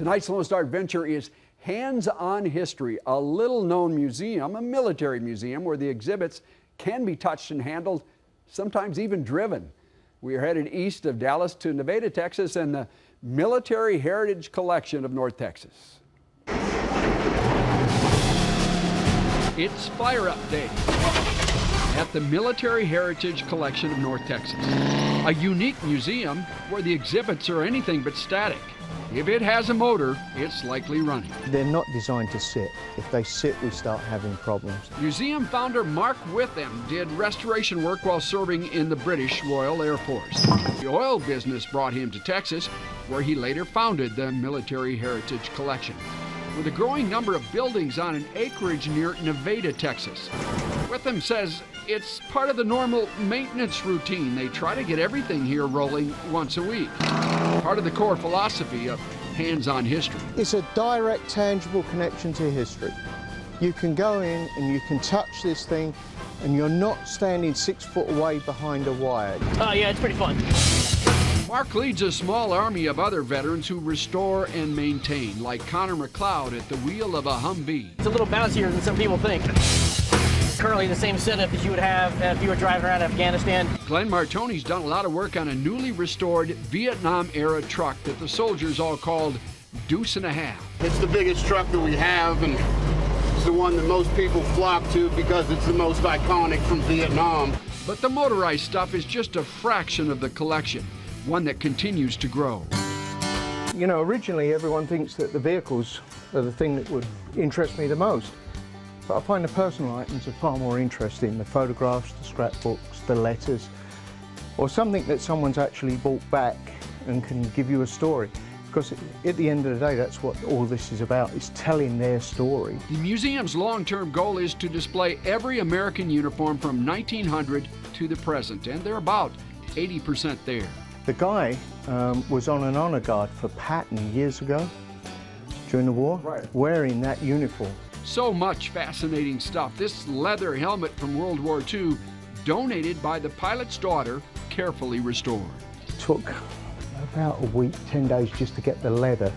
Tonight's Lone Star Adventure is Hands-on History, a little-known museum, a military museum where the exhibits can be touched and handled, sometimes even driven. We are headed east of Dallas to Nevada, Texas, and the Military Heritage Collection of North Texas. It's Fire Up Day at the Military Heritage Collection of North Texas, a unique museum where the exhibits are anything but static. If it has a motor, it's likely running. They're not designed to sit. If they sit, we start having problems. Museum founder Mark Witham did restoration work while serving in the British Royal Air Force. The oil business brought him to Texas, where he later founded the Military Heritage Collection, with a growing number of buildings on an acreage near Nevada, Texas. Witham says it's part of the normal maintenance routine. They try to get everything here rolling once a week. Part of the core philosophy of hands-on history. It's a direct, tangible connection to history. You can go in and you can touch this thing and you're not standing 6 foot away behind a wire. Yeah, it's pretty fun. Mark leads a small army of other veterans who restore and maintain, like Connor McLeod at the wheel of a Humvee. It's a little bouncier than some people think. Currently the same setup that you would have if you were driving around Afghanistan. Glenn Martoni's done a lot of work on a newly restored Vietnam-era truck that the soldiers all called Deuce and a Half. It's the biggest truck that we have, and it's the one that most people flock to because it's the most iconic from Vietnam. But the motorized stuff is just a fraction of the collection, one that continues to grow. You know, originally everyone thinks that the vehicles are the thing that would interest me the most. But I find the personal items are far more interesting. The photographs, the scrapbooks, the letters, or something that someone's actually brought back and can give you a story. Because at the end of the day, that's what all this is about, is telling their story. The museum's long-term goal is to display every American uniform from 1900 to the present, and they're about 80% there. The guy was on an honor guard for Patton years ago, during the war, wearing that uniform. So much fascinating stuff. This leather helmet from World War II, donated by the pilot's daughter, carefully restored. It took about a week, 10 days just to get the leather.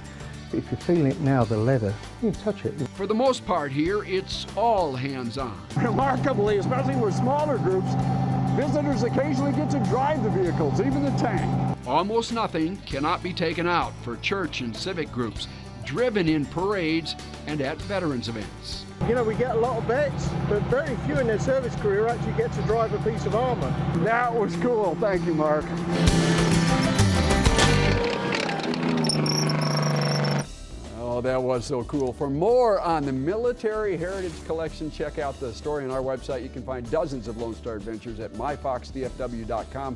But if you're feeling it now, the leather, you can touch it. For the most part here, it's all hands-on. Remarkably, especially with smaller groups, visitors occasionally get to drive the vehicles, even the tank. Almost nothing cannot be taken out for church and civic groups, driven in parades and at veterans events. You know, we get a lot of vets, but very few in their service career actually get to drive a piece of armor. That was cool. Thank you, Mark. Oh, that was so cool. For more on the Military Heritage Collection, check out the story on our website. You can find dozens of Lone Star Adventures at myfoxdfw.com.